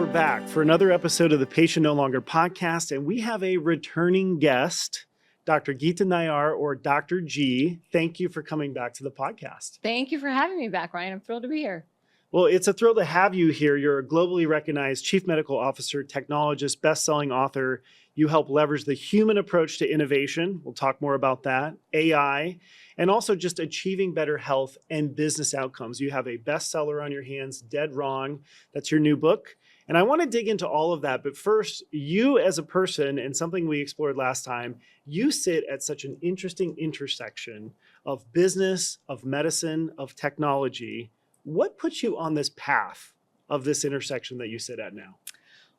we're back for another episode of the Patient No Longer podcast, and we have a returning guest, Dr. Geeta Nayyar, or Dr. G. Thank you for coming back to the podcast. Thank you for having me back, Ryan. I'm thrilled to be here. Well, it's a thrill to have you here. You're a globally recognized chief medical officer, technologist, best-selling author. You help leverage the human approach to innovation. We'll talk more about that, AI, and also just achieving better health and business outcomes. You have a bestseller on your hands, Dead Wrong. That's your new book. And I want to dig into all of that. But first, you as a person, and something we explored last time, you sit at such an interesting intersection of business, of medicine, of technology. What puts you on this path of this intersection that you sit at now?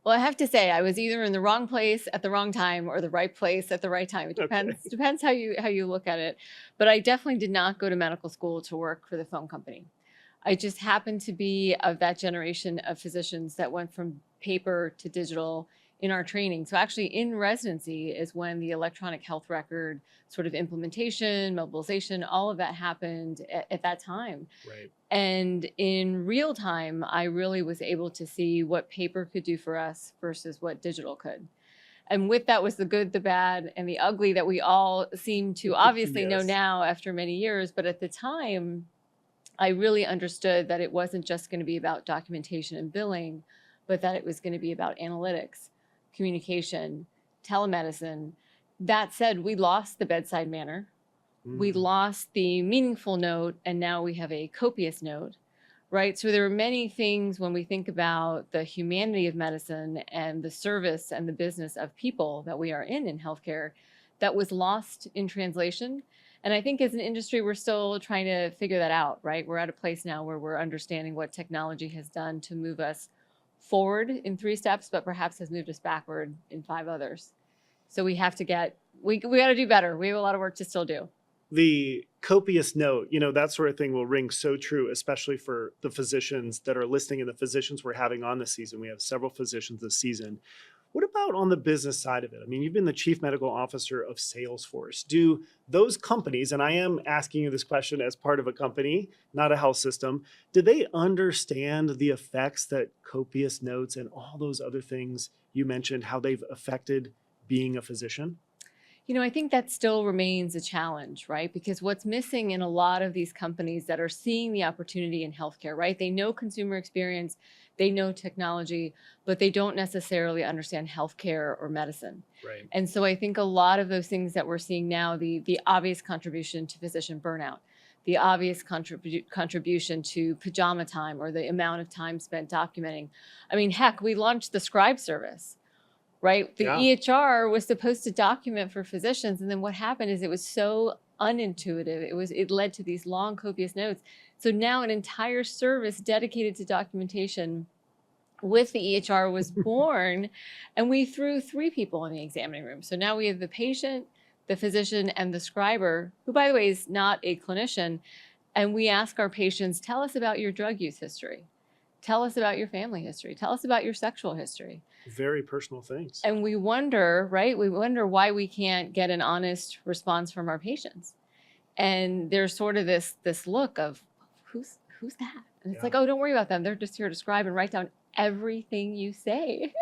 Well, I have to say, I was either in the wrong place at the wrong time or the right place at the right time. It depends. Depends how you look at it. But I definitely did not go to medical school to work for the phone company. I just happened to be of that generation of physicians that went from paper to digital in our training. So actually in residency is when the electronic health record sort of implementation, mobilization, all of that happened at that time. Right. And in real time, I really was able to see what paper could do for us versus what digital could. And with that was the good, the bad, and the ugly that we all seem to obviously know now after many years. But at the time, I really understood that it wasn't just going to be about documentation and billing, but that it was going to be about analytics, communication, telemedicine. That said, we lost the bedside manner. We lost the meaningful note, and now we have a copious note, right? So there are many things when we think about the humanity of medicine and the service and the business of people that we are in healthcare that was lost in translation. And I think as an industry, we're still trying to figure that out, right? We're at a place now where we're understanding what technology has done to move us forward in 3 steps, but perhaps has moved us backward in 5 others. So we have to we got to do better. We have a lot of work to still do. The copious note, that sort of thing will ring so true, especially for the physicians that are listening and the physicians we're having on this season. We have several physicians this season. What about on the business side of it? I mean, you've been the chief medical officer of Salesforce. Do those companies, and I am asking you this question as part of a company, not a health system, do they understand the effects that copious notes and all those other things you mentioned, how they've affected being a physician? I think that still remains a challenge, right? Because what's missing in a lot of these companies that are seeing the opportunity in healthcare, right? They know consumer experience, they know technology, but they don't necessarily understand healthcare or medicine. Right. And so I think a lot of those things that we're seeing now, the obvious contribution to physician burnout, the obvious contribution to pajama time or the amount of time spent documenting. I mean, heck, we launched the scribe service. Right? The EHR was supposed to document for physicians. And then what happened is it was so unintuitive. It led to these long, copious notes. So now an entire service dedicated to documentation with the EHR was born. And we threw 3 people in the examining room. So now we have the patient, the physician, and the scriber, who, by the way, is not a clinician. And we ask our patients, tell us about your drug use history. Tell us about your family history. Tell us about your sexual history. Very personal things. And we wonder, right? We wonder why we can't get an honest response from our patients. And there's sort of this look of, who's that? And it's like, oh, don't worry about them. They're just here to scribe and write down everything you say.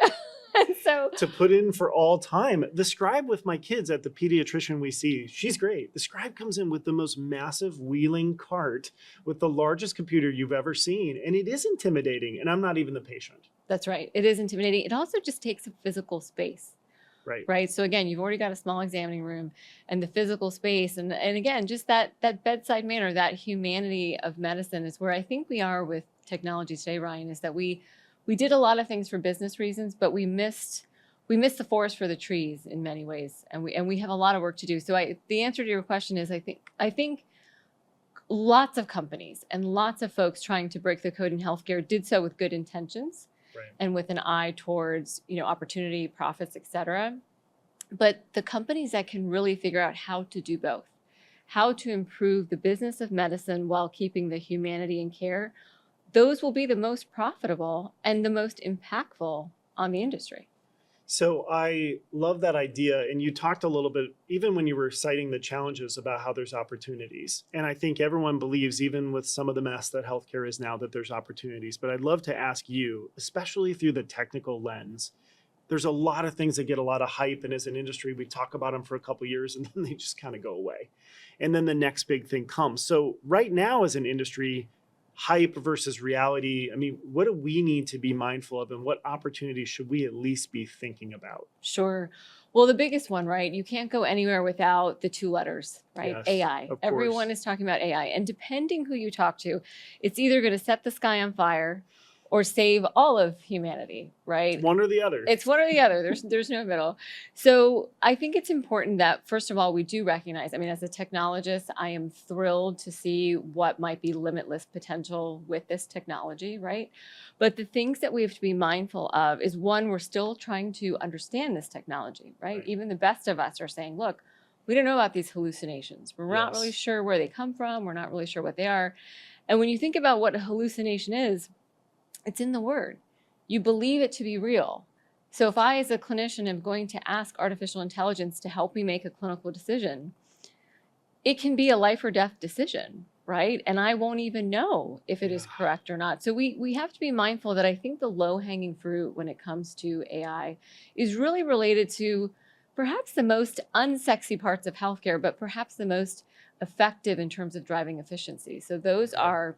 And so to put in for all time, the scribe with my kids at the pediatrician we see, she's great. The scribe comes in with the most massive wheeling cart with the largest computer you've ever seen. And it is intimidating. And I'm not even the patient. That's right. It is intimidating. It also just takes a physical space. Right. Right. So again, you've already got a small examining room and the physical space. And again, just that bedside manner, that humanity of medicine is where I think we are with technology today, Ryan, is that we did a lot of things for business reasons, but we missed the forest for the trees in many ways. And we have a lot of work to do. So the answer to your question is, I think lots of companies and lots of folks trying to break the code in healthcare did so with good intentions. Right. And with an eye towards, opportunity, profits, et cetera. But the companies that can really figure out how to do both, how to improve the business of medicine while keeping the humanity and care, those will be the most profitable and the most impactful on the industry. So I love that idea. And you talked a little bit, even when you were citing the challenges, about how there's opportunities. And I think everyone believes, even with some of the mess that healthcare is now, that there's opportunities. But I'd love to ask you, especially through the technical lens, there's a lot of things that get a lot of hype. And as an industry, we talk about them for a couple of years and then they just kind of go away. And then the next big thing comes. So right now, as an industry, hype versus reality, I mean, what do we need to be mindful of and what opportunities should we at least be thinking about? Sure. Well, the biggest one, right? You can't go anywhere without the two letters, right? Yes, AI. of Everyone course. is talking about AI. And depending who you talk to, it's either going to set the sky on fire or save all of humanity, It's right? one or the other. It's one or the other. There's no middle. So I think it's important that, first of all, we do recognize, I mean, as a technologist, I am thrilled to see what might be limitless potential with this technology, right? But the things that we have to be mindful of is, one, we're still trying to understand this technology, right? Right. Even the best of us are saying, look, we don't know about these hallucinations. We're not really Yes. sure where they come from. We're not really sure what they are. And when you think about what a hallucination is, it's in the word. You believe it to be real. So if I, as a clinician, am going to ask artificial intelligence to help me make a clinical decision, it can be a life or death decision, right? And I won't even know if it is Yeah. correct or not. So we have to be mindful that I think the low-hanging fruit when it comes to AI is really related to perhaps the most unsexy parts of healthcare, but perhaps the most effective in terms of driving efficiency. So those Okay. are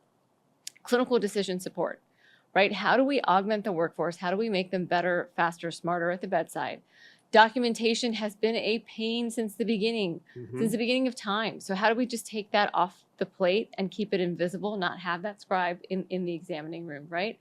clinical decision support, right? How do we augment the workforce? How do we make them better, faster, smarter at the bedside? Documentation has been a pain since the beginning of time. So how do we just take that off the plate and keep it invisible, not have that scribe in the examining room, right?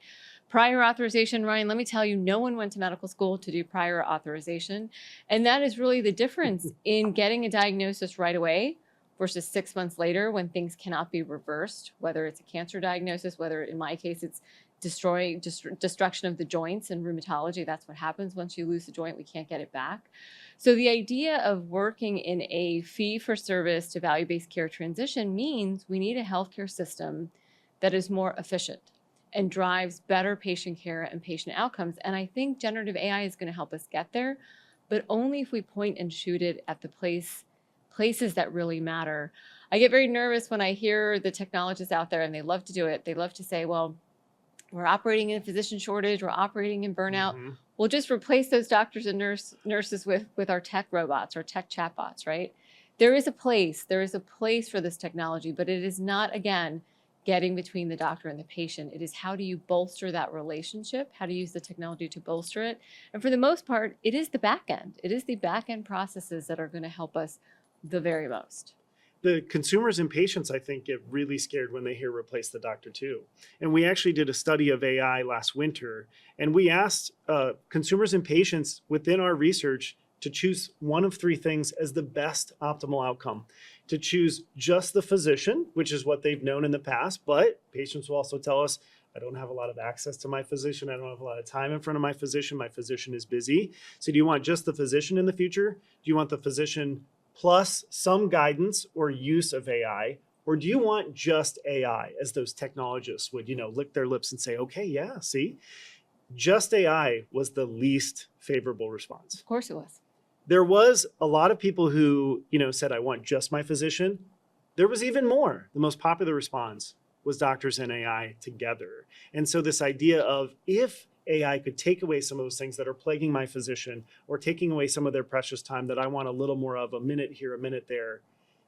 Prior authorization, Ryan, let me tell you, no one went to medical school to do prior authorization. And that is really the difference in getting a diagnosis right away versus 6 months later when things cannot be reversed, whether it's a cancer diagnosis, whether in my case it's destruction of the joints in rheumatology. That's what happens once you lose the joint, we can't get it back. So the idea of working in a fee-for-service to value-based care transition means we need a healthcare system that is more efficient and drives better patient care and patient outcomes. And I think generative AI is going to help us get there, but only if we point and shoot it at the places that really matter. I get very nervous when I hear the technologists out there, and they love to do it. They love to say, well, we're operating in a physician shortage, we're operating in burnout. Mm-hmm. We'll just replace those doctors and nurses with our tech robots or tech chatbots, right? There is a place for this technology, but it is not, again, getting between the doctor and the patient. It is how do you bolster that relationship? How to use the technology to bolster it? And for the most part, it is the back end. It is the back end processes that are going to help us the very most. The consumers and patients, I think, get really scared when they hear replace the doctor too. And we actually did a study of AI last winter, and we asked consumers and patients within our research to choose one of three things as the best optimal outcome. To choose just the physician, which is what they've known in the past, but patients will also tell us, I don't have a lot of access to my physician. I don't have a lot of time in front of my physician. My physician is busy. So do you want just the physician in the future? Do you want the physician plus some guidance or use of AI? Or do you want just AI, as those technologists would, lick their lips and say, okay, yeah, see? Just AI was the least favorable response. Of course it was. There was a lot of people who, said, I want just my physician. There was even more. The most popular response was doctors and AI together. And so this idea of, if AI could take away some of those things that are plaguing my physician or taking away some of their precious time that I want a little more of, a minute here, a minute there,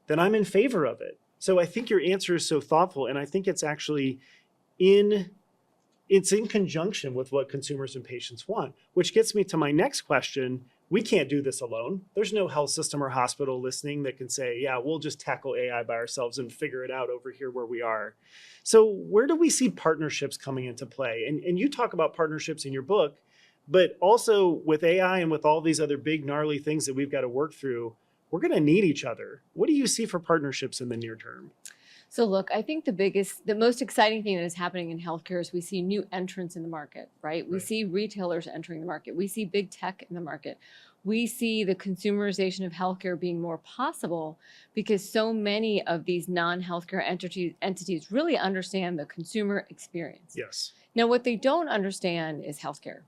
then I'm in favor of it. So I think your answer is so thoughtful. And I think it's actually in conjunction with what consumers and patients want, which gets me to my next question. We can't do this alone. There's no health system or hospital listening that can say, yeah, we'll just tackle AI by ourselves and figure it out over here where we are. So where do we see partnerships coming into play? And you talk about partnerships in your book, but also with AI and with all these other big gnarly things that we've got to work through, we're going to need each other. What do you see for partnerships in the near term? So look, I think the most exciting thing that is happening in healthcare is we see new entrants in the market, right? We see retailers entering the market. We see big tech in the market. We see the consumerization of healthcare being more possible because so many of these non-healthcare entities really understand the consumer experience. Yes. Now, what they don't understand is healthcare,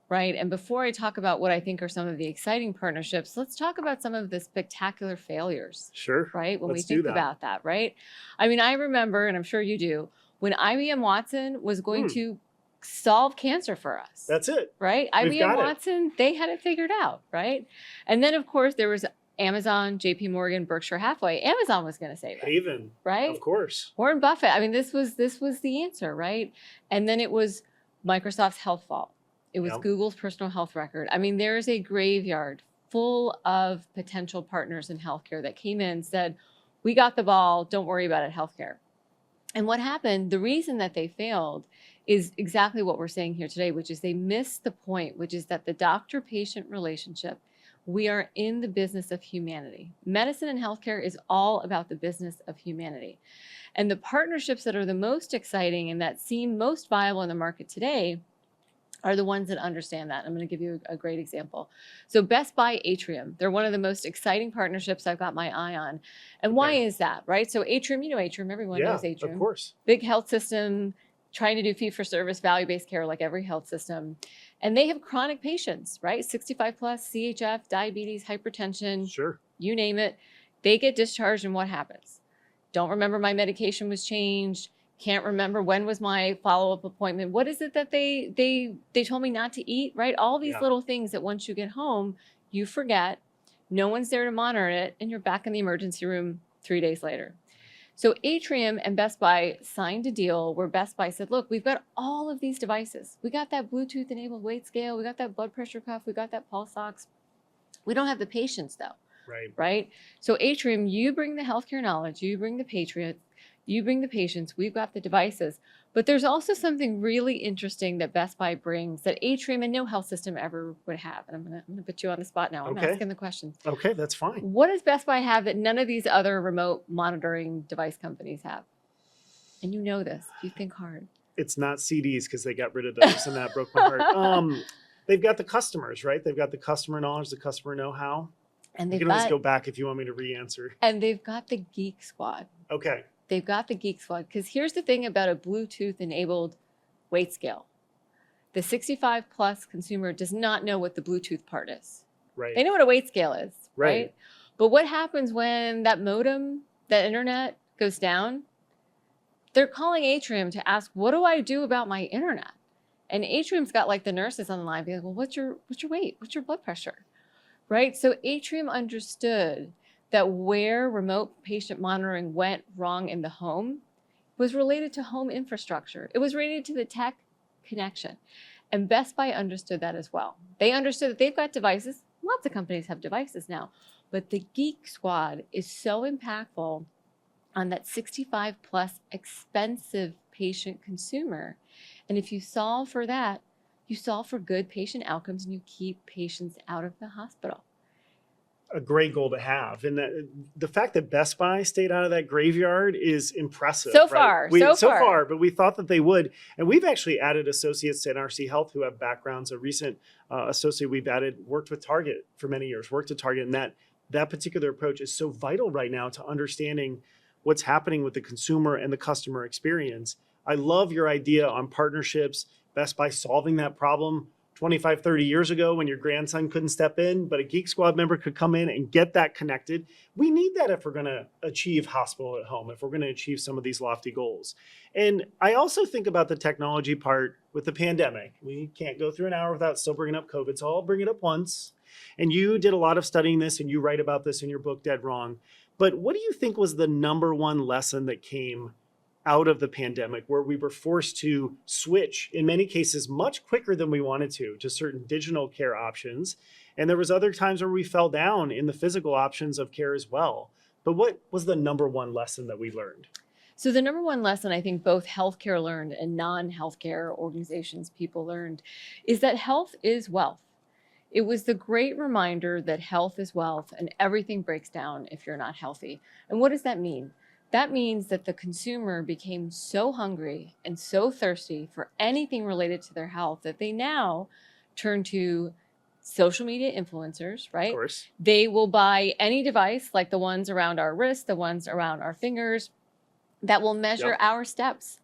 right? And before I talk about what I think are some of the exciting partnerships, let's talk about some of the spectacular failures, Sure. right? When we Let's do think that. about that, right? I mean, I remember, and I'm sure you do, when IBM Watson was going to solve cancer for us. That's it. Right? We've IBM got it. Watson, they had it figured out, right? And then, of course, there was Amazon, JP Morgan, Berkshire Hathaway. Amazon was going to save us, Haven. right? Of course. Warren Buffett. I mean, this was the answer, right? And then it was Microsoft's Health Vault. It was Yep. Google's personal health record. I mean, there is a graveyard full of potential partners in healthcare that came in and said, we got the ball, don't worry about it, healthcare. And what happened, the reason that they failed is exactly what we're saying here today, which is they missed the point, which is that the doctor-patient relationship, we are in the business of humanity. Medicine and healthcare is all about the business of humanity. And the partnerships that are the most exciting and that seem most viable in the market today are the ones that understand that. I'm going to give you a great example. So Best Buy Atrium, they're one of the most exciting partnerships I've got my eye on. And why is that, right? So Atrium, you know Atrium, everyone knows Atrium. Of course. Big health system, trying to do fee-for-service, value-based care like every health system. And they have chronic patients, right? 65 plus, CHF, diabetes, hypertension, Sure. you name it. They get discharged and what happens? Don't remember my medication was changed. Can't remember when was my follow-up appointment. What is it that they told me not to eat, right? All these little things that once you get home, you forget. No one's there to monitor it, and you're back in the emergency room 3 days later. So Atrium and Best Buy signed a deal where Best Buy said, look, we've got all of these devices. We got that Bluetooth-enabled weight scale. We got that blood pressure cuff. We got that pulse ox. We don't have the patients, though. Right? So Atrium, you bring the healthcare knowledge. You bring the patriots. You bring the patients. We've got the devices. But there's also something really interesting that Best Buy brings that Atrium and no health system ever would have. And I'm gonna put you on the spot now. I'm asking the questions. Okay, that's fine. What does Best Buy have that none of these other remote monitoring device companies have? And you know this, if you think hard. It's not CDs because they got rid of those and that broke my heart. They've got the customers, right? They've got the customer knowledge, the customer know-how. And You can always go back if you want me to re-answer. And they've got the Geek Squad. Okay. They've got the Geek Squad. Because here's the thing about a Bluetooth-enabled weight scale. The 65 plus consumer does not know what the Bluetooth part is. Right. They know what a weight scale is, right? But what happens when that modem, that internet goes down? They're calling Atrium to ask, what do I do about my internet? And Atrium's got like the nurses on the line being like, well, what's your weight? What's your blood pressure? Right? So Atrium understood that where remote patient monitoring went wrong in the home was related to home infrastructure. It was related to the tech connection. And Best Buy understood that as well. They understood that they've got devices. Lots of companies have devices now. But the Geek Squad is so impactful on that 65 plus expensive patient consumer. And if you solve for that, you solve for good patient outcomes and you keep patients out of the hospital. A great goal to have. And the fact that Best Buy stayed out of that graveyard is impressive. So far. But we thought that they would. And we've actually added associates to NRC Health who have backgrounds. A recent associate we've added worked with Target for many years, worked at Target. And that particular approach is so vital right now to understanding what's happening with the consumer and the customer experience. I love your idea on partnerships, Best Buy solving that problem 25, 30 years ago when your grandson couldn't step in, but a Geek Squad member could come in and get that connected. We need that if we're going to achieve hospital at home, if we're going to achieve some of these lofty goals. And I also think about the technology part with the pandemic. We can't go through an hour without still bringing up COVID, so I'll bring it up once. And you did a lot of studying this and you write about this in your book, Dead Wrong. But what do you think was the number one lesson that came out of the pandemic where we were forced to switch, in many cases, much quicker than we wanted to certain digital care options? And there was other times where we fell down in the physical options of care as well. But what was the number one lesson that we learned? So the number one lesson I think both healthcare learned and non-healthcare organizations people learned is that health is wealth. It was the great reminder that health is wealth and everything breaks down if you're not healthy. And what does that mean? That means that the consumer became so hungry and so thirsty for anything related to their health that they now turn to social media influencers, right? Of course. They will buy any device like the ones around our wrists, the ones around our fingers that will measure our steps,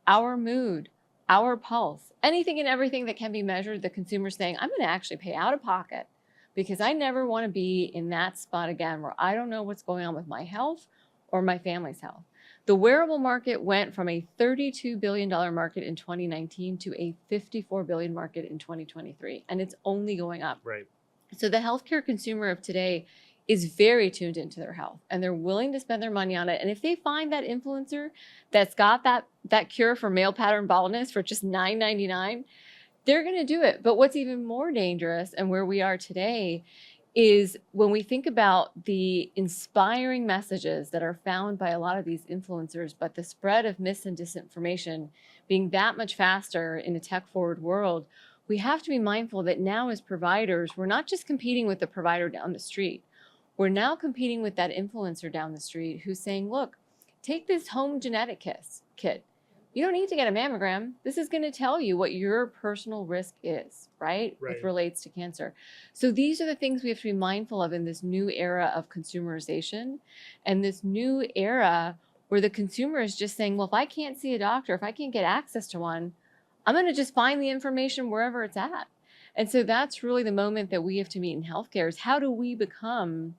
our mood, our pulse, anything and everything that can be measured, the consumer saying, I'm going to actually pay out of pocket because I never want to be in that spot again where I don't know what's going on with my health or my family's health. The wearable market went from a $32 billion market in 2019 to a $54 billion market in 2023, and it's only going up. Right. So the healthcare consumer of today is very tuned into their health, and they're willing to spend their money on it. And if they find that influencer that's got that cure for male pattern baldness for just $9.99, they're going to do it. But what's even more dangerous, and where we are today, is when we think about the inspiring messages that are found by a lot of these influencers, but the spread of mis and disinformation being that much faster in a tech forward world, we have to be mindful that now as providers, we're not just competing with the provider down the street. We're now competing with that influencer down the street who's saying, look, take this home genetic kit. You don't need to get a mammogram. This is going to tell you what your personal risk is, right? It relates to cancer. So these are the things we have to be mindful of in this new era of consumerization and this new era where the consumer is just saying, well, if I can't see a doctor, if I can't get access to one, I'm going to just find the information wherever it's at. And so that's really the moment that we have to meet in healthcare is how do we become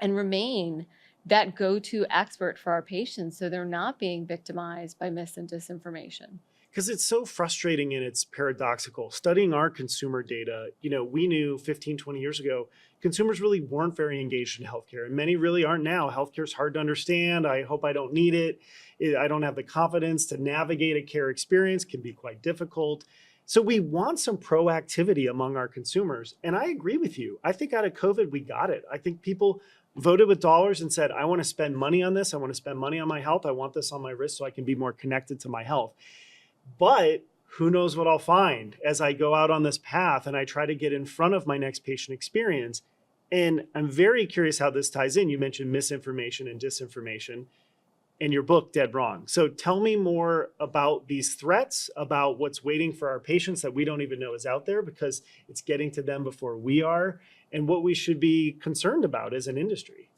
and remain that go-to expert for our patients so they're not being victimized by mis and disinformation. Because it's so frustrating and it's paradoxical. Studying our consumer data, we knew 15, 20 years ago, consumers really weren't very engaged in healthcare, and many really aren't now. Healthcare is hard to understand. I hope I don't need it. I don't have the confidence to navigate a care experience. It can be quite difficult. So we want some proactivity among our consumers. And I agree with you. I think out of COVID, we got it. I think people voted with dollars and said, I want to spend money on this. I want to spend money on my health. I want this on my wrist so I can be more connected to my health. But who knows what I'll find as I go out on this path and I try to get in front of my next patient experience. And I'm very curious how this ties in. You mentioned misinformation and disinformation in your book, Dead Wrong. So tell me more about these threats, about what's waiting for our patients that we don't even know is out there because it's getting to them before we are, and what we should be concerned about as an industry.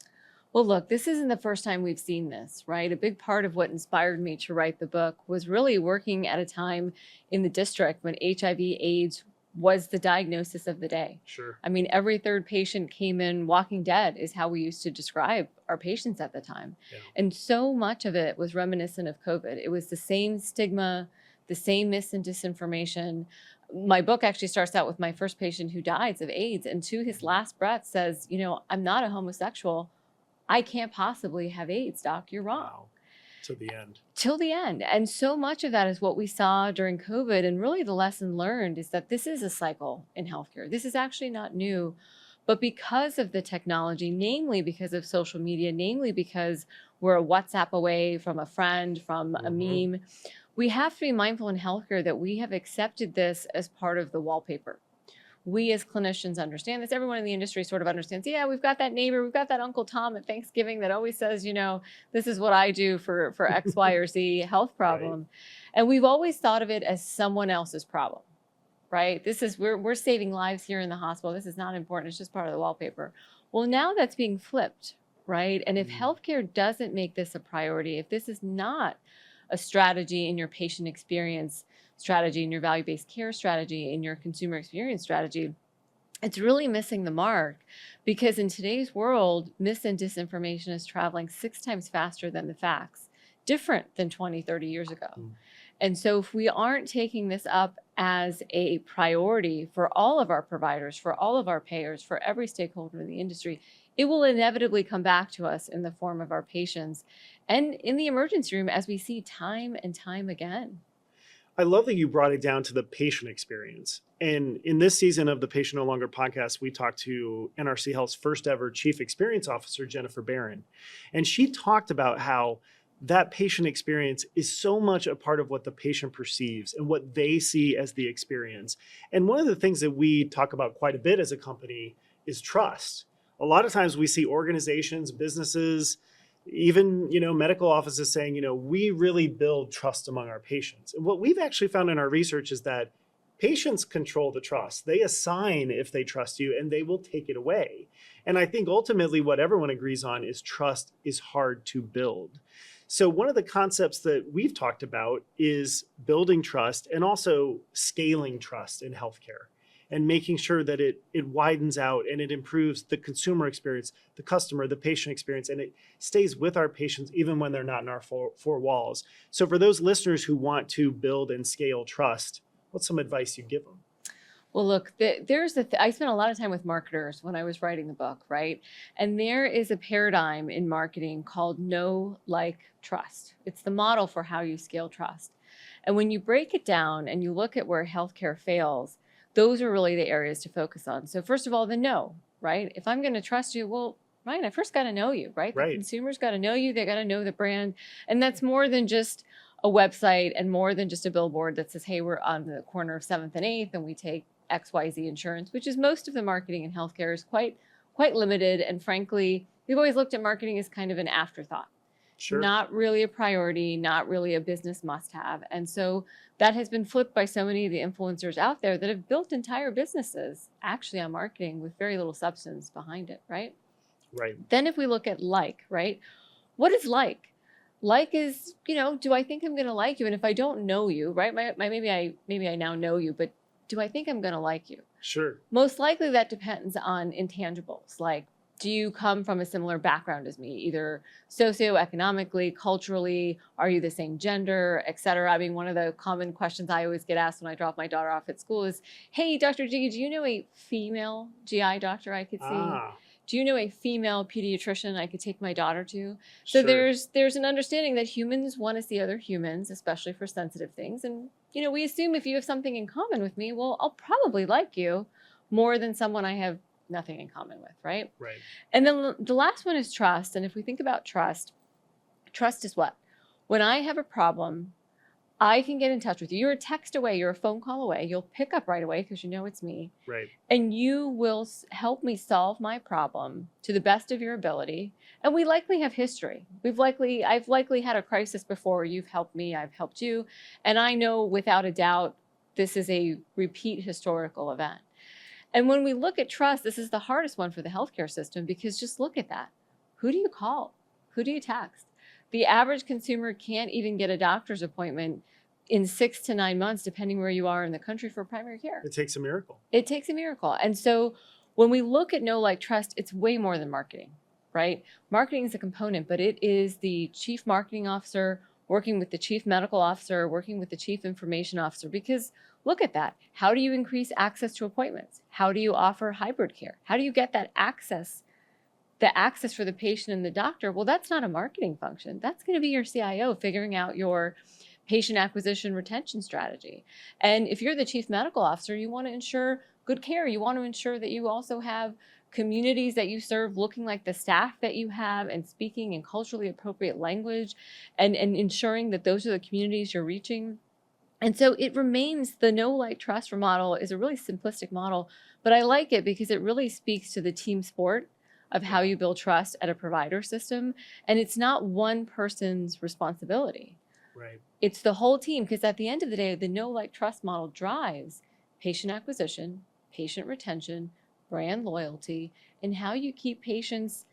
Well, look, this isn't the first time we've seen this, right? A big part of what inspired me to write the book was really working at a time in the district when HIV/AIDS was the diagnosis of the day. Sure. I mean, every third patient came in walking dead is how we used to describe our patients at the time. Yeah. And so much of it was reminiscent of COVID. It was the same stigma, the same mis and disinformation. My book actually starts out with my first patient who dies of AIDS, and to his last breath says, I'm not a homosexual. I can't possibly have AIDS, doc. You're wrong. Wow. To the end. Till the end. And so much of that is what we saw during COVID. And really the lesson learned is that this is a cycle in healthcare. This is actually not new. But because of the technology, namely because of social media, namely because we're a WhatsApp away from a friend, from a meme, we have to be mindful in healthcare that we have accepted this as part of the wallpaper. We as clinicians understand this. Everyone in the industry sort of understands, yeah, we've got that neighbor, we've got that Uncle Tom at Thanksgiving that always says, this is what I do for X, Y, or Z health problem. Right. And we've always thought of it as someone else's problem, right? We're saving lives here in the hospital. This is not important. It's just part of the wallpaper. Well, now that's being flipped, right? And if healthcare doesn't make this a priority, if this is not a strategy in your patient experience strategy, in your value-based care strategy, in your consumer experience strategy, it's really missing the mark, because in today's world, mis and disinformation is traveling 6 times faster than the facts, different than 20, 30 years ago. And so if we aren't taking this up as a priority for all of our providers, for all of our payers, for every stakeholder in the industry, it will inevitably come back to us in the form of our patients and in the emergency room, as we see time and time again. I love that you brought it down to the patient experience. And in this season of the Patient No Longer podcast, we talked to NRC Health's first ever Chief Experience Officer, Jennifer Barron. And she talked about how that patient experience is so much a part of what the patient perceives and what they see as the experience. And one of the things that we talk about quite a bit as a company is trust. A lot of times we see organizations, businesses, even, medical offices saying, we really build trust among our patients. And what we've actually found in our research is that patients control the trust. They assign if they trust you, and they will take it away. And I think ultimately what everyone agrees on is trust is hard to build. So one of the concepts that we've talked about is building trust and also scaling trust in healthcare and making sure that it widens out and it improves the consumer experience, the customer, the patient experience, and it stays with our patients even when they're not in our four walls. So for those listeners who want to build and scale trust, what's some advice you'd give them? Well, look, I spent a lot of time with marketers when I was writing the book, right? And there is a paradigm in marketing called know, like, trust. It's the model for how you scale trust. And when you break it down and you look at where healthcare fails, those are really the areas to focus on. So first of all, the know, right? If I'm going to trust you, well, Ryan, I first got to know you, right? The Right. consumer's got to know you. They got to know the brand. And that's more than just a website and more than just a billboard that says, hey, we're on the corner of 7th and 8th and we take XYZ insurance, which is most of the marketing in healthcare is quite limited. And frankly, we've always looked at marketing as kind of an afterthought. Sure. Not really a priority, not really a business must-have. And so that has been flipped by so many of the influencers out there that have built entire businesses actually on marketing with very little substance behind it, right? Right. Then if we look at like, right? What is like? Like is, do I think I'm going to like you? And if I don't know you, right? Maybe I now know you, but do I think I'm going to like you? Sure. Most likely that depends on intangibles. Like, do you come from a similar background as me, either socioeconomically, culturally? Are you the same gender, et cetera? I mean, one of the common questions I always get asked when I drop my daughter off at school is, hey, Dr. G, do you know a female GI doctor I could see? Do you know a female pediatrician I could take my daughter to? So Sure. there's an understanding that humans want to see other humans, especially for sensitive things. And, we assume if you have something in common with me, well, I'll probably like you more than someone I have nothing in common with, right? Right. And then the last one is trust. And if we think about trust is what? When I have a problem, I can get in touch with you. You're a text away, you're a phone call away. You'll pick up right away because you know it's me. Right. And you will help me solve my problem to the best of your ability. And we likely have history. I've likely had a crisis before. You've helped me, I've helped you. And I know without a doubt, this is a repeat historical event. And when we look at trust, this is the hardest one for the healthcare system because just look at that. Who do you call? Who do you text? The average consumer can't even get a doctor's appointment in 6 to 9 months, depending where you are in the country for primary care. It takes a miracle. It takes a miracle. And so when we look at know, like, trust, it's way more than marketing, right? Marketing is a component, but it is the chief marketing officer working with the chief medical officer, working with the chief information officer, because look at that. How do you increase access to appointments? How do you offer hybrid care? How do you get that access? The access for the patient and the doctor? Well, that's not a marketing function. That's going to be your CIO figuring out your patient acquisition retention strategy. And if you're the chief medical officer, you want to ensure good care. You want to ensure that you also have communities that you serve looking like the staff that you have and speaking in culturally appropriate language and ensuring that those are the communities you're reaching. And so it remains the know, like, trust model is a really simplistic model, but I like it because it really speaks to the team sport of how you build trust at a provider system. And it's not one person's responsibility. Right. It's the whole team, because at the end of the day, the know, like, trust model drives patient acquisition, patient retention, brand loyalty, and how you keep patients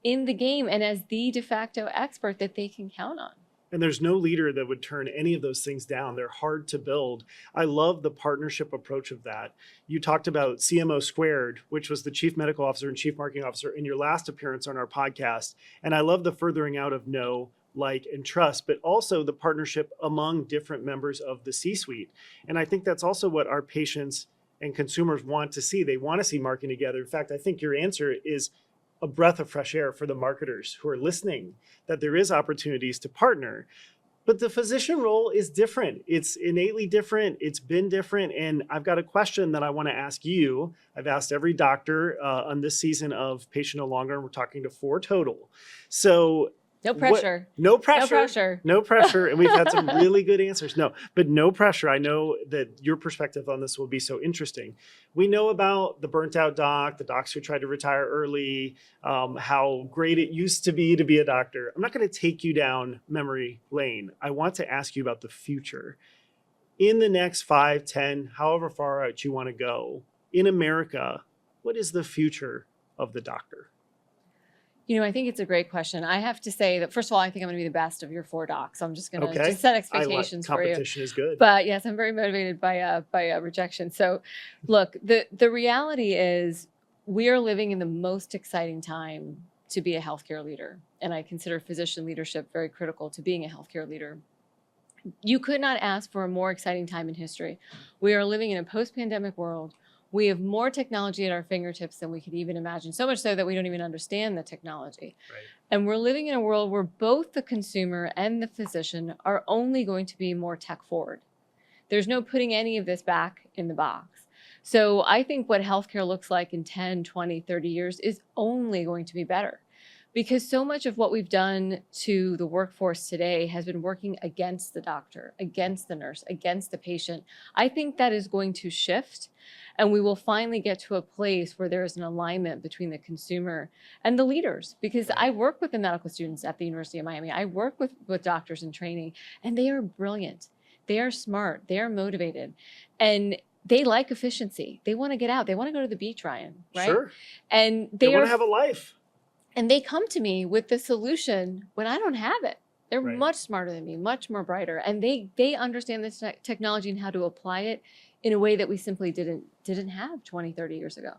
in the game and as the de facto expert that they can count on. And there's no leader that would turn any of those things down. They're hard to build. I love the partnership approach of that. You talked about CMO squared, which was the chief medical officer and chief marketing officer in your last appearance on our podcast. And I love the furthering out of know, like, and trust, but also the partnership among different members of the C-suite. And I think that's also what our patients and consumers want to see. They want to see marketing together. In fact, I think your answer is a breath of fresh air for the marketers who are listening, that there is opportunities to partner. But the physician role is different. It's innately different. It's been different. And I've got a question that I want to ask you. I've asked every doctor on this season of Patient No Longer, and we're talking to 4 total. So no pressure. No pressure. No pressure. No pressure. And we've had some really good answers. No, but no pressure. I know that your perspective on this will be so interesting. We know about the burnt out doc, the docs who tried to retire early, how great it used to be a doctor. I'm not going to take you down memory lane. I want to ask you about the future. In the next 5, 10, however far out you want to go, in America, what is the future of the doctor? I think it's a great question. I have to say that, first of all, I think I'm going to be the best of your 4 docs. So I'm just going to Okay. just set I like expectations for you. competition is good. But yes, I'm very motivated by rejection. So look, the reality is we are living in the most exciting time to be a healthcare leader. And I consider physician leadership very critical to being a healthcare leader. You could not ask for a more exciting time in history. We are living in a post-pandemic world. We have more technology at our fingertips than we could even imagine, so much so that we don't even understand the technology. Right. And we're living in a world where both the consumer and the physician are only going to be more tech forward. There's no putting any of this back in the box. So I think what healthcare looks like in 10, 20, 30 years is only going to be better. Because so much of what we've done to the workforce today has been working against the doctor, against the nurse, against the patient. I think that is going to shift, and we will finally get to a place where there is an alignment between the consumer and the leaders. Because I work with the medical students at the University of Miami. I work with doctors in training, and they are brilliant. They are smart. They are motivated. And they like efficiency. They want to get out. They want to go to the beach, Ryan, right? Sure. And They want to have a life. and they come to me with the solution when I don't have it. They're Right. much smarter than me, much more brighter. And they understand this technology and how to apply it in a way that we simply didn't have 20, 30 years ago.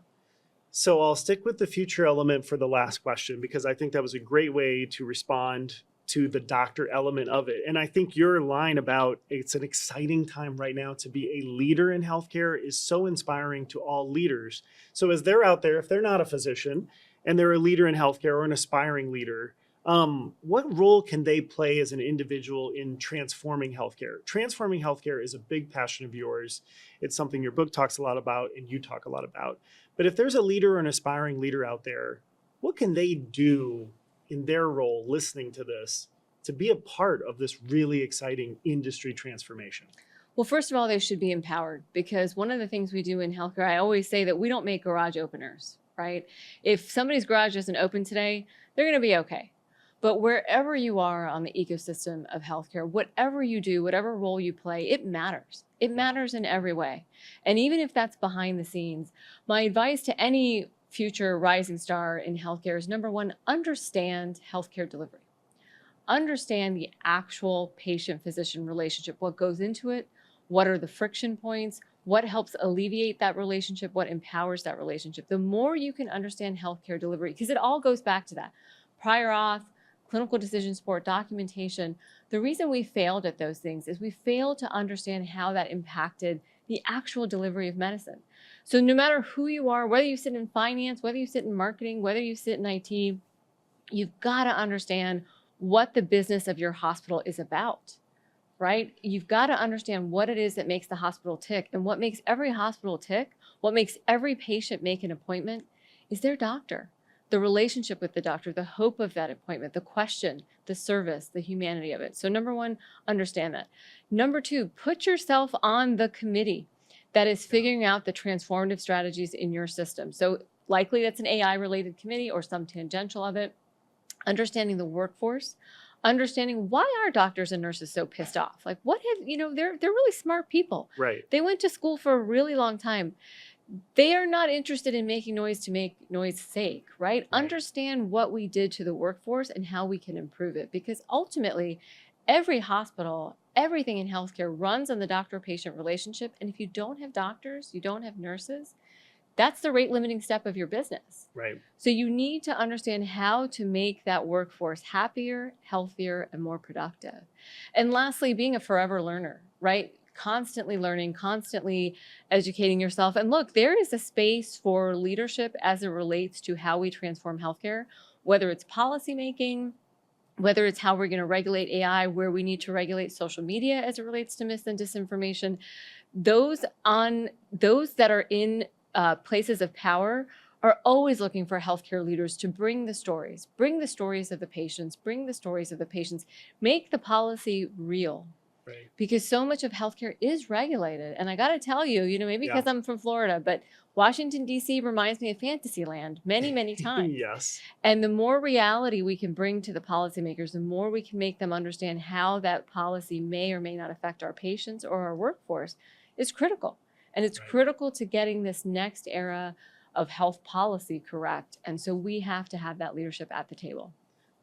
So I'll stick with the future element for the last question, because I think that was a great way to respond to the doctor element of it. And I think your line about it's an exciting time right now to be a leader in healthcare is so inspiring to all leaders. So as they're out there, if they're not a physician and they're a leader in healthcare or an aspiring leader, what role can they play as an individual in transforming healthcare? Transforming healthcare is a big passion of yours. It's something your book talks a lot about and you talk a lot about. But if there's a leader or an aspiring leader out there, what can they do in their role listening to this to be a part of this really exciting industry transformation? Well, first of all, they should be empowered, because one of the things we do in healthcare, I always say that we don't make garage openers, right? If somebody's garage isn't open today, they're going to be okay. But wherever you are on the ecosystem of healthcare, whatever you do, whatever role you play, it matters. It matters in every way. And even if that's behind the scenes, my advice to any future rising star in healthcare is, number one, understand healthcare delivery. Understand the actual patient-physician relationship, what goes into it, what are the friction points, what helps alleviate that relationship, what empowers that relationship. The more you can understand healthcare delivery, because it all goes back to that. Prior auth, clinical decision support, documentation. The reason we failed at those things is we failed to understand how that impacted the actual delivery of medicine. So no matter who you are, whether you sit in finance, whether you sit in marketing, whether you sit in IT, you've got to understand what the business of your hospital is about, right? You've got to understand what it is that makes the hospital tick. And what makes every hospital tick, what makes every patient make an appointment, is their doctor. The relationship with the doctor, the hope of that appointment, the question, the service, the humanity of it. So number one, understand that. Number two, put yourself on the committee that is figuring out the transformative strategies in your system. So likely that's an AI-related committee or some tangential of it. Understanding the workforce, understanding why are doctors and nurses so pissed off? Like, what have, they're really smart people. Right. They went to school for a really long time. They are not interested in making noise to make noise's sake, right? Understand what we did to the workforce and how we can improve it. Because ultimately, every hospital, everything in healthcare runs on the doctor-patient relationship. And if you don't have doctors, you don't have nurses, that's the rate limiting step of your business. Right. So you need to understand how to make that workforce happier, healthier, and more productive. And lastly, being a forever learner, right? Constantly learning, constantly educating yourself. And look, there is a space for leadership as it relates to how we transform healthcare, whether it's policymaking, whether it's how we're going to regulate AI, where we need to regulate social media as it relates to mis and disinformation. Those that are in places of power are always looking for healthcare leaders to bring the stories of the patients, make the policy real. Right. Because so much of healthcare is regulated. And I got to tell you, maybe because I'm from Florida, but Washington, D.C. reminds me of Fantasyland many, many times. Yes. And the more reality we can bring to the policymakers, the more we can make them understand how that policy may or may not affect our patients or our workforce is critical. And it's critical to getting this next era of health policy correct. And so we have to have that leadership at the table.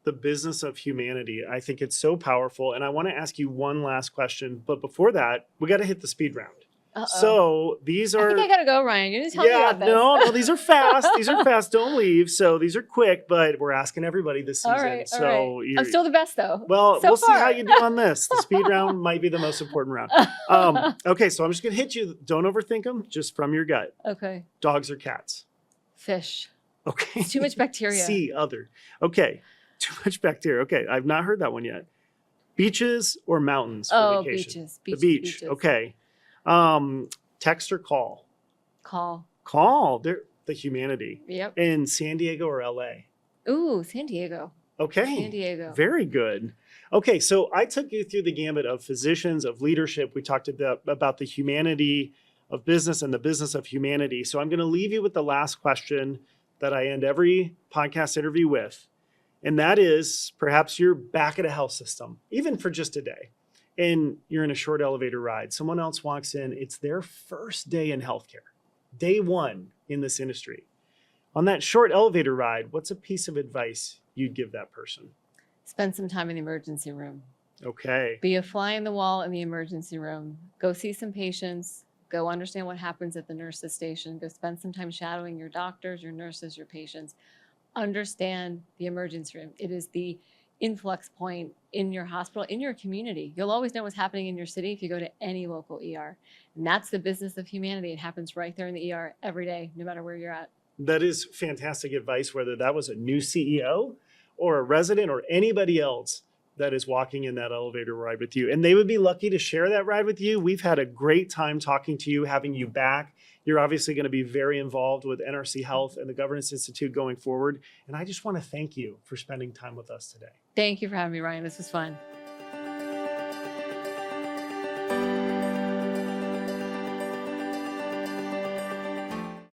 The business of humanity. I think it's so powerful. And I want to ask you one last question. But before that, we got to hit the speed round. Uh-oh. So these are. I think I gotta go, Ryan. You need to tell me about this. No, these are fast. These are fast. Don't leave. So these are quick, but we're asking everybody this season. All right. So I'm still the best though. Well, so we'll far. see how you do on this. The speed round might be the most important round. Okay, so I'm just gonna hit you. Don't overthink them. Just from your gut. Okay. Dogs or cats? Fish. Okay. It's too much bacteria. C, other. Okay. Too much bacteria. Okay, I've not heard that one yet. Beaches or mountains for vacation? Beaches. The beach. Beaches. Okay. Text or call? Call. Call. They're the humanity. Yep. In San Diego or LA? Ooh, San Diego. Okay. San Diego. Very good. Okay, so I took you through the gambit of physicians, of leadership. We talked about the humanity of business and the business of humanity. So I'm going to leave you with the last question that I end every podcast interview with. And that is, perhaps you're back at a health system, even for just a day, and you're in a short elevator ride. Someone else walks in. It's their first day in healthcare, day one in this industry. On that short elevator ride, what's a piece of advice you'd give that person? Spend some time in the emergency room. Okay. Be a fly in the wall in the emergency room. Go see some patients. Go understand what happens at the nurse's station. Go spend some time shadowing your doctors, your nurses, your patients. Understand the emergency room. It is the influx point in your hospital, in your community. You'll always know what's happening in your city if you go to any local ER. And that's the business of humanity. It happens right there in the ER every day, no matter where you're at. That is fantastic advice, whether that was a new CEO or a resident or anybody else that is walking in that elevator ride with you. And they would be lucky to share that ride with you. We've had a great time talking to you, having you back. You're obviously going to be very involved with NRC Health and the Governance Institute going forward. And I just want to thank you for spending time with us today. Thank you for having me, Ryan. This was fun.